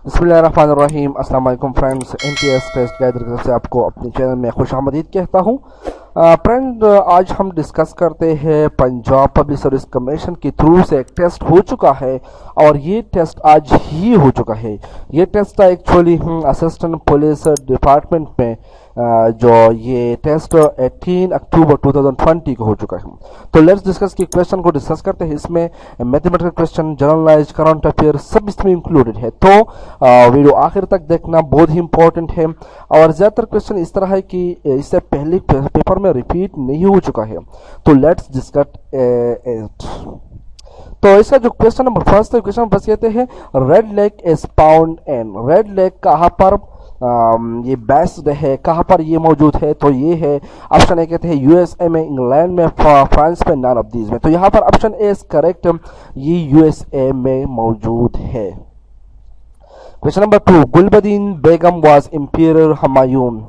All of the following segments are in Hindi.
बिस्मिल्लाहिर्रहमानिर्रहीम। अस्सलाम वालेकुम फ्रेंड्स, एनटीएस टेस्ट गाइड की तरफ से आपको अपने चैनल में खुशामदीद कहता हूँ। फ्रेंड, आज हम डिस्कस करते हैं पंजाब पब्लिक सर्विस कमीशन के थ्रू से एक टेस्ट हो चुका है और ये टेस्ट आज ही हो चुका है। ये टेस्ट था एक्चुअली असिस्टेंट पुलिस डिपार्टमेंट में जो ये टेस्ट 18 अक्टूबर 2020 को हो चुका है। तो लेट्स डिस्कस की क्वेश्चन को डिस्कस करते हैं। इसमें mathematical question, general knowledge, current affair सब इसमें इंक्लूडेड है। तो वीडियो आखिर तक देखना बहुत ही इंपॉर्टेंट है और ज़्यादातर क्वेश्चन इस तरह है कि इससे पहले पेपर में रिपीट नहीं हो चुका है। तो लेट्स डिस्कस इट। तो इसका जो क्वेश्चन नंबर फर्स्ट है, क्वेश्चन बस कहते हैं red lake is found in. Red lake कहाँ पर ये बेस्ड है, कहाँ पर ये मौजूद है? तो ये है ऑप्शन ए कहते हैं यूएसए में, इंग्लैंड में, फ्रांस में, नॉन ऑफ दीज में। तो यहाँ पर ऑप्शन ए इज करेक्ट, ये यूएसए में मौजूद है। Question number 2, Gulbadin Begum was imperial Humayun.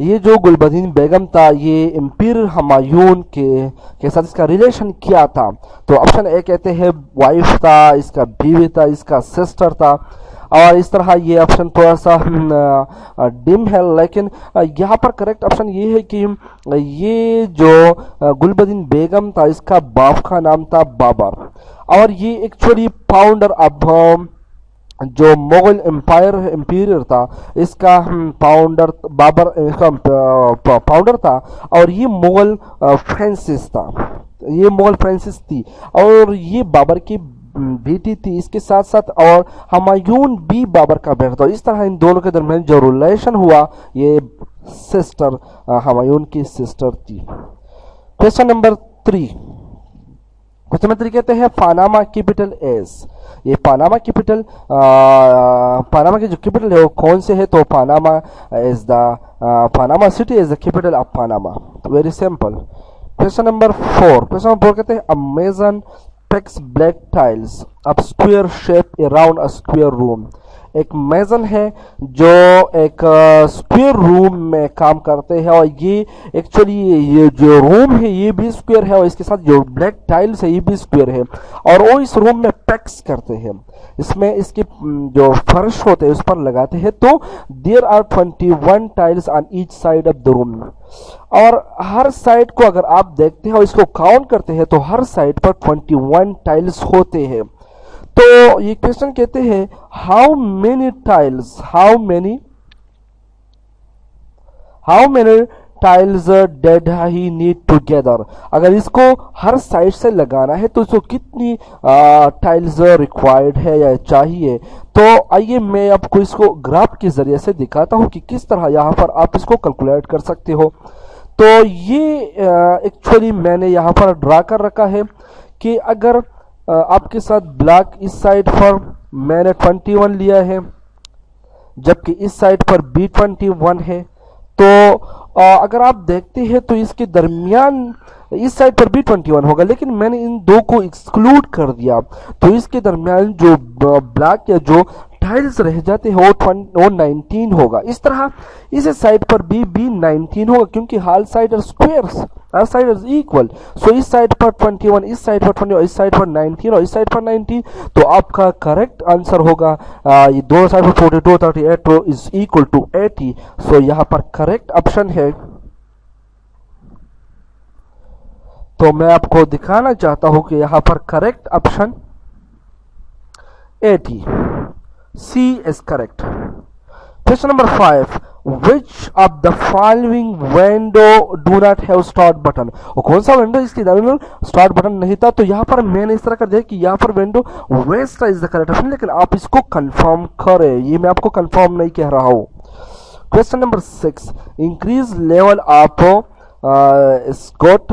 ये जो गुलबदीन बेगम था ये इंपीरियर हुमायून के साथ इसका रिलेशन क्या था? तो ऑप्शन ए कहते हैं वाइफ था, इसका बीवी था, इसका सिस्टर था और इस तरह ये ऑप्शन थोड़ा सा डिम है, लेकिन यहाँ पर करेक्ट ऑप्शन ये है कि ये जो गुलबदीन बेगम था इसका बाप का नाम था बाबर और ये एक्चुअली फाउंडर ऑफ जो मुगल एम्पायर था इसका फाउंडर बाबर इसका फाउंडर था और ये मुगल फ्रांसिस था, ये मुगल फ्रांसिस थी और ये बाबर की बेटी थी इसके साथ साथ, और हुमायून भी बाबर का बेटा था। इस तरह इन दोनों के दरमियान जो रिलेशन हुआ ये सिस्टर हुमायून की सिस्टर थी। क्वेश्चन नंबर 3, क्वेश्चन नंबर 3 कहते हैं पानामा कैपिटल इज। ये पानामा कैपिटल पानामा की जो कैपिटल है वो कौन से है? तो Panama is the Panama city is the capital of Panama. Very simple. Question number 4, question number 4 कहते हैं Amazon picks black tiles of square shape around a square room। एक मेजन है जो एक स्क्वायर रूम में काम करते हैं और ये एक्चुअली ये जो रूम है ये भी स्क्वायर है और इसके साथ जो ब्लैक टाइल्स है ये भी स्क्वायर है और वो इस रूम में पैक्स करते हैं। इसमें इसके जो फर्श होते हैं उस पर लगाते हैं। तो there are 21 tiles on each side of the room और हर साइड को अगर आप देखते हैं और इसको काउंट करते हैं तो हर साइड पर 21 टाइल्स होते हैं। तो ये क्वेश्चन कहते हैं how many tiles dead he need together. अगर इसको हर साइड से लगाना है तो इसको कितनी टाइल्स रिक्वायर्ड है या चाहिए? तो आइए मैं आपको इसको ग्राफ के जरिए से दिखाता हूं कि किस तरह यहाँ पर आप इसको कैलकुलेट कर सकते हो। तो ये एक्चुअली मैंने यहाँ पर ड्रा कर रखा है कि अगर आपके साथ ब्लैक इस साइड पर मैंने 21 लिया है जबकि इस साइड पर B21 है। तो अगर आप देखते हैं तो इसके दरमियान इस साइड पर B21 होगा लेकिन मैंने इन दो को एक्सक्लूड कर दिया तो इसके दरमियान जो ब्लैक या जो टाइल्स रह जाते हैं वो 19 होगा। इस तरह इस साइड पर भी 19 होगा क्योंकि हर साइड आर स्क्वायर्स, हर साइड इज इक्वल। सो इस साइड पर 21, इस साइड पर 20, इस साइड पर 19 और इस साइड पर 19। तो आपका करेक्ट आंसर होगा ये दोनों साइड पर 42, 38 इज इक्वल टू 80। सो यहाँ पर करेक्ट ऑप्शन है। तो मैं आपको दिखाना चाहता हूं कि यहाँ पर correct option 80, C is correct. Question number 5, which of the following window do not have start button? और कौन सा विंडो इसके अंदर स्टार्ट बटन नहीं था? तो यहाँ पर मैंने इस तरह कर दिया कि यहाँ पर window waste is the correct option, लेकिन आप इसको कंफर्म करें, ये मैं आपको कंफर्म नहीं कह रहा हूँ। Question number 6, increase level of स्कॉट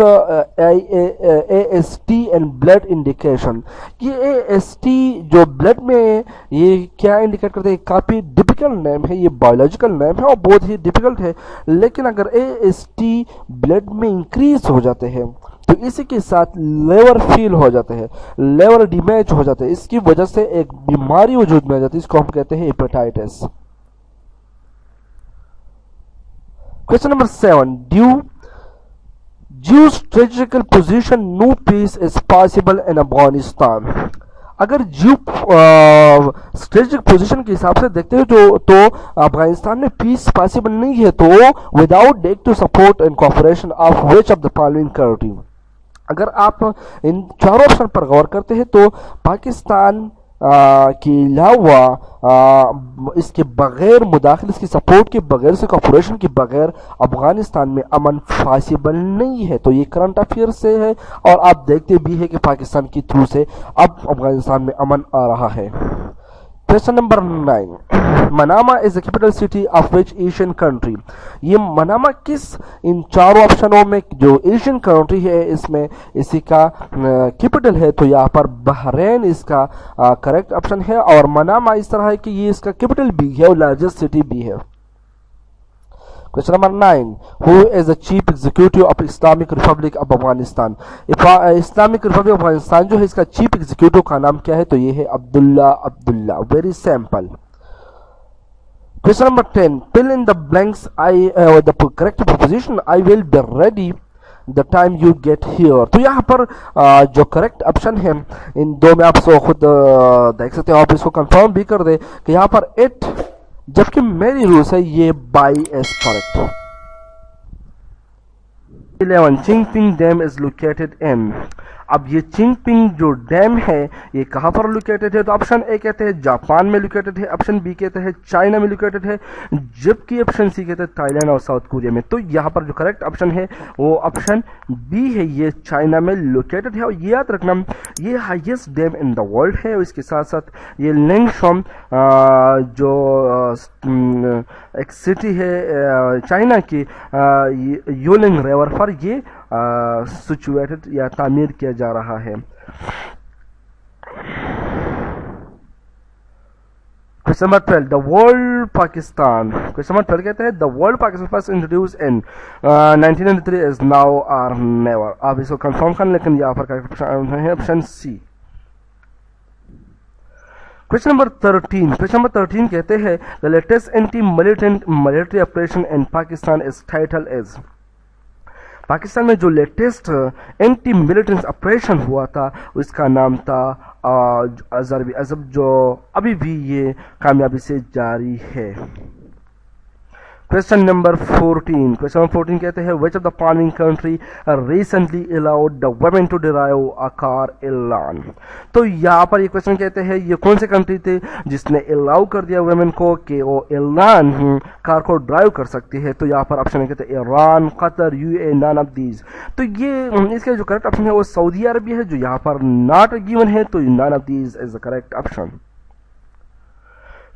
AST एंड ब्लड इंडिकेशन। ये AST जो ब्लड में ये क्या इंडिकेट करते हैं? काफ़ी डिफिकल्ट नेम है, ये बायोलॉजिकल नेम है और बहुत ही डिफिकल्ट है, लेकिन अगर AST ब्लड में इंक्रीज हो जाते हैं तो इसी के साथ लेवर फील हो जाते हैं, लेवर डैमेज हो जाते हैं, इसकी वजह से एक बीमारी वजूद में आ जाती है, इसको हम कहते हैं hepatitis. Question number 7, due strategical position, no peace is possible in Afghanistan। अगर जियो स्ट्रेटेजिक पोजीशन के हिसाब से देखते हो तो अफगानिस्तान में पीस पॉसिबल नहीं है, तो without deck to support and cooperation of which of the following country. अगर आप इन चारों ऑप्शन पर गौर करते हैं तो पाकिस्तान के अलावा इसके बगैर मुदाखिल, इसकी सपोर्ट के बगैर, इसके कॉपरेशन के बगैर अफगानिस्तान में अमन पॉसिबल नहीं है। तो ये करंट अफेयर से है और आप देखते भी है कि पाकिस्तान के थ्रू से अब अफगानिस्तान में अमन आ रहा है। Question number 9, Manama is the capital city of which Asian country. ये मनामा किस इन चारों ऑप्शनों में जो एशियन कंट्री है इसमें इसी का कैपिटल है, तो यहाँ पर बहरीन इसका करेक्ट ऑप्शन है। और मनामा इस तरह है कि ये इसका कैपिटल भी है और लार्जेस्ट सिटी भी है। Question number 9, who is the chief executive of Islamic Republic of Afghanistan. Islamic Republic of Afghanistan जो है इसका चीफ एग्जीक्यूटिव का नाम क्या है, तो ये है Abdullah. Very simple. Question number 10, fill in the blanks the correct proposition I will be ready the time you get here। तो यहाँ पर जो करेक्ट ऑप्शन है इन दो में आप खुद देख सकते हो, आप इसको कंफर्म भी कर दे कि यहाँ पर इट, जबकि मेरी रूल्स है ये बाई is correct. 11, Chingping dam is located in. अब ये चिंगपिंग जो डैम है ये कहाँ पर लोकेटेड है, तो ऑप्शन ए कहते हैं जापान में लोकेटेड है, ऑप्शन बी कहते हैं चाइना में लोकेटेड है, जबकि ऑप्शन सी कहते हैं थाईलैंड और साउथ कोरिया में। तो यहाँ पर जो करेक्ट ऑप्शन है वो ऑप्शन बी है, ये चाइना में लोकेटेड है। और ये याद रखना ये highest dam in the world है। और इसके साथ साथ ये लिंगशोम जो एक सिटी है चाइना की योलिंग रिवर पर ये सिचुएटेड या तामीर किया जा रहा है। Question number 12, the world Pakistan. Question number 12 कहते हैं the world Pakistan first introduce in 1993 is now और नेवर। आप इसको कंफर्म कर, लेकिन यहाँ पर है ऑप्शन सी। क्वेश्चन नंबर 13 कहते हैं the latest anti military operation in Pakistan is title is. Pakistan में जो लेटेस्ट एंटी मिलिटेंस ऑपरेशन हुआ था उसका नाम था अजहर अजब, जो अभी भी ये कामयाबी से जारी है। क्वेश्चन नंबर 14 कहते हैं which of the following country recently allowed the women to drive a car एलान। तो यहाँ पर ये क्वेश्चन कहते हैं ये कौन से कंट्री थे जिसने अलाउ कर दिया वुमेन को कि वो एलान कार को ड्राइव कर सकती है। तो यहाँ पर ऑप्शन कहते हैं Iran, Qatar, UAE, none of these. तो ये इसका जो करेक्ट ऑप्शन है वो सऊदी अरबिया है, जो यहाँ पर नॉट गिवन है, तो none of these is the correct option.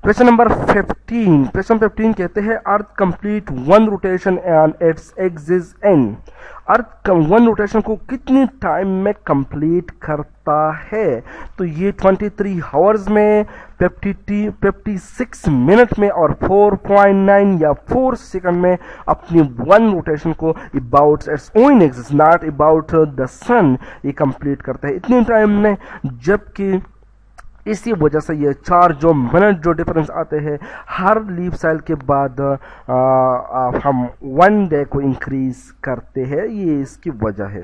Question number 15 कहते हैं earth complete one rotation and its axis in. Earth one rotation को कितनी टाइम में कंप्लीट करता है, तो ये 23 आवर्स में, 56 मिनट में और 4.9 या 4 सेकंड में अपनी वन रोटेशन को about its own axis, not about the sun, ये कंप्लीट करता है इतने टाइम में। जबकि इसी वजह से ये 4 जो मिनट जो डिफरेंस आते हैं हर लीप साइकिल के बाद हम 1 डे को इंक्रीज करते हैं, ये इसकी वजह है।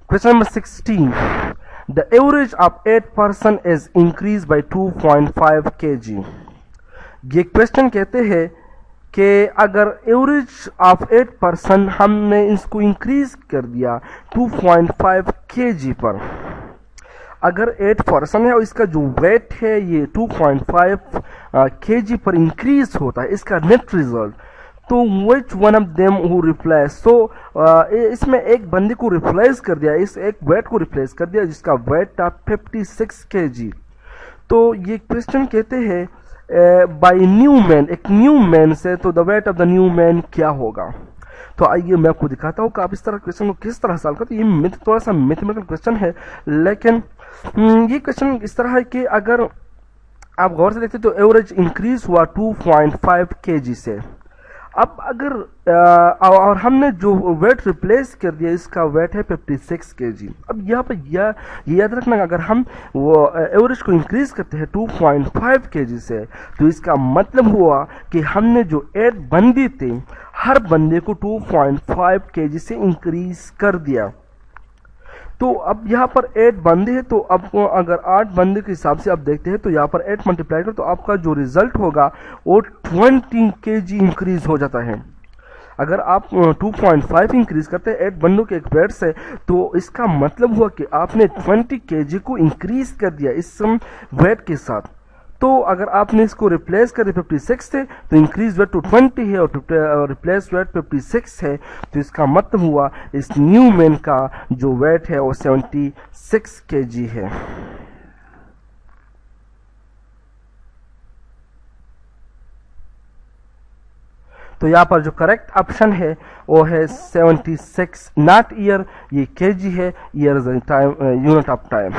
Question number 16, the average of 8 person is increase by 2.5 kg। ये क्वेश्चन कहते हैं कि अगर एवरेज ऑफ 8 पर्सन हमने इसको इंक्रीज कर दिया 2.5 kg पर, अगर 8 पर्सन है और इसका जो वेट है ये 2.5 kg पर इंक्रीज होता है, इसका नेट रिजल्ट, तो which one of them who replace, तो इसमें एक बंदे को रिप्लेस कर दिया, इस एक वेट को रिप्लेस कर दिया जिसका वेट था 56 kg। तो ये क्वेश्चन कहते हैं बाय न्यू मैन, एक न्यू मैन से, तो the weight of the new man क्या होगा। तो आइए मैं आपको दिखाता हूँ कि आप इस तरह क्वेश्चन को किस तरह सॉल्व करते हैं। ये थोड़ा सा मैथमेटिकल क्वेश्चन है, लेकिन ये क्वेश्चन इस तरह है कि अगर आप गौर से देखते तो एवरेज इंक्रीज हुआ 2.5 kg से, अब अगर और हमने जो वेट रिप्लेस कर दिया, इसका वेट है 56 kg। अब यहाँ पर ये याद रखना, अगर हम वो एवरेज को इंक्रीज करते हैं 2.5 kg से, तो इसका मतलब हुआ कि हमने जो 8 बंदे थे, हर बंदे को 2.5 kg से इंक्रीज कर दिया। तो अब यहाँ पर 8 बंदे हैं, तो आपको अगर 8 बंदे के हिसाब से आप देखते हैं, तो यहाँ पर 8 मल्टीप्लाई करो तो आपका जो रिजल्ट होगा वो 20 kg इंक्रीज हो जाता है। अगर आप 2.5 इंक्रीज करते हैं 8 बंदों के एक वेट से, तो इसका मतलब हुआ कि आपने 20 kg को इंक्रीज कर दिया इस वेट के साथ। तो अगर आपने इसको रिप्लेस कर 56 से, तो इंक्रीज वेट टू 20 है और रिप्लेस वेट 56 है, तो इसका मतलब हुआ इस न्यू मैन का जो वेट है वो 76 kg है। तो यहाँ पर जो करेक्ट ऑप्शन है वो है 76, नॉट ईयर, ये kg है, year is time, unit of time.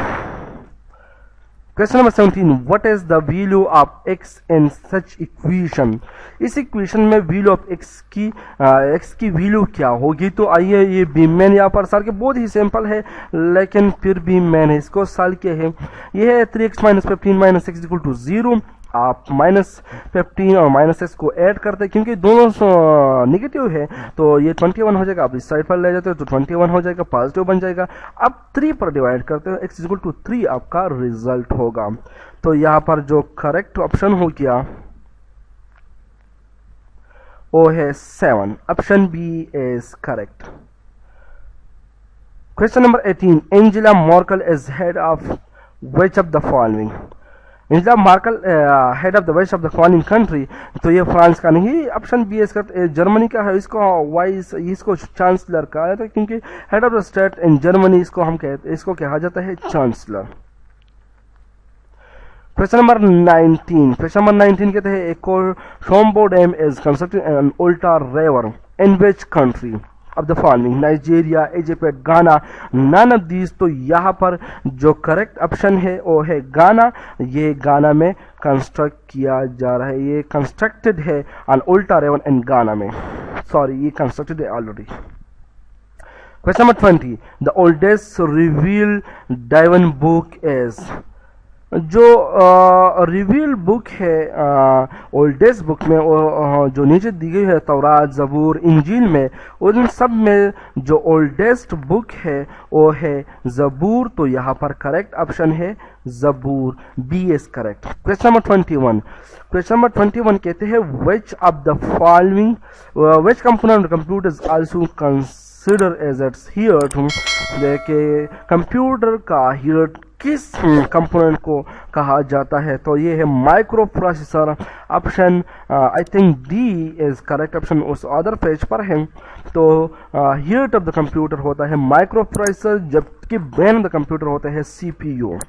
Question number 17, what is the value of x in such equation. इस इक्वेशन में वैल्यू ऑफ x की वैल्यू क्या होगी। तो आइए, ये भी मैंने यहाँ पर सर के बहुत ही सिंपल है, लेकिन फिर भी मैंने इसको सॉल्व किया है। ये है 3x - 15 - x = 0। आप -15 और -x को ऐड करते हैं, क्योंकि दोनों निगेटिव है, तो ये 21 हो जाएगा। आप इस साइड पर ले जाते हो तो 21 हो जाएगा, पॉजिटिव बन जाएगा। अब 3 पर डिवाइड करते हो, x = 3 आपका रिजल्ट होगा। तो यहाँ पर जो करेक्ट ऑप्शन हो गया वो है 7, option B is correct. Question number 18, Angela Merkel is head of which of the following. Angela Merkel head of the which of the following country. तो ये फ्रांस का नहीं, option B is correct, Germany का है। इसको चांसलर कहा जाता है, क्योंकि head of the state in Germany इसको कहा जाता है चांसलर। क्वेश्चन नंबर 19 कहते हैं, एक शोम्बो डैम इज कंस्ट्रक्टेड इन उल्टा river in which country of the following, Nigeria, Egypt, गाना, नन ऑफ दीज। तो यहाँ पर जो करेक्ट ऑप्शन है वो है गाना। ये गाना में कंस्ट्रक्ट किया जा रहा है, ये कंस्ट्रक्टेड है ऑन उल्टा रिवर इन गाना में, सॉरी ये कंस्ट्रक्टेड है already. Question number 20, the oldest reveal divine book is. जो रिवील बुक है ओल्डेस्ट बुक में, जो नीचे दी गई है तौरात, जबूर, इंजील में, उन सब में जो ओल्डेस्ट बुक है वो है जबूर। तो यहाँ पर करेक्ट ऑप्शन है Zabur, B is correct. Question number 21 कहते हैं, which of the following, which component computer is also consider as its heart. देखिए कंप्यूटर का हियर किस कंपोनेंट को कहा जाता है। तो ये है micro processor, option I think D is correct option, उस अदर पेज पर है। तो हियर ऑफ द कंप्यूटर होता है माइक्रो प्रोसेसर, जबकि ब्रेन ऑफ द कंप्यूटर होता है CPU।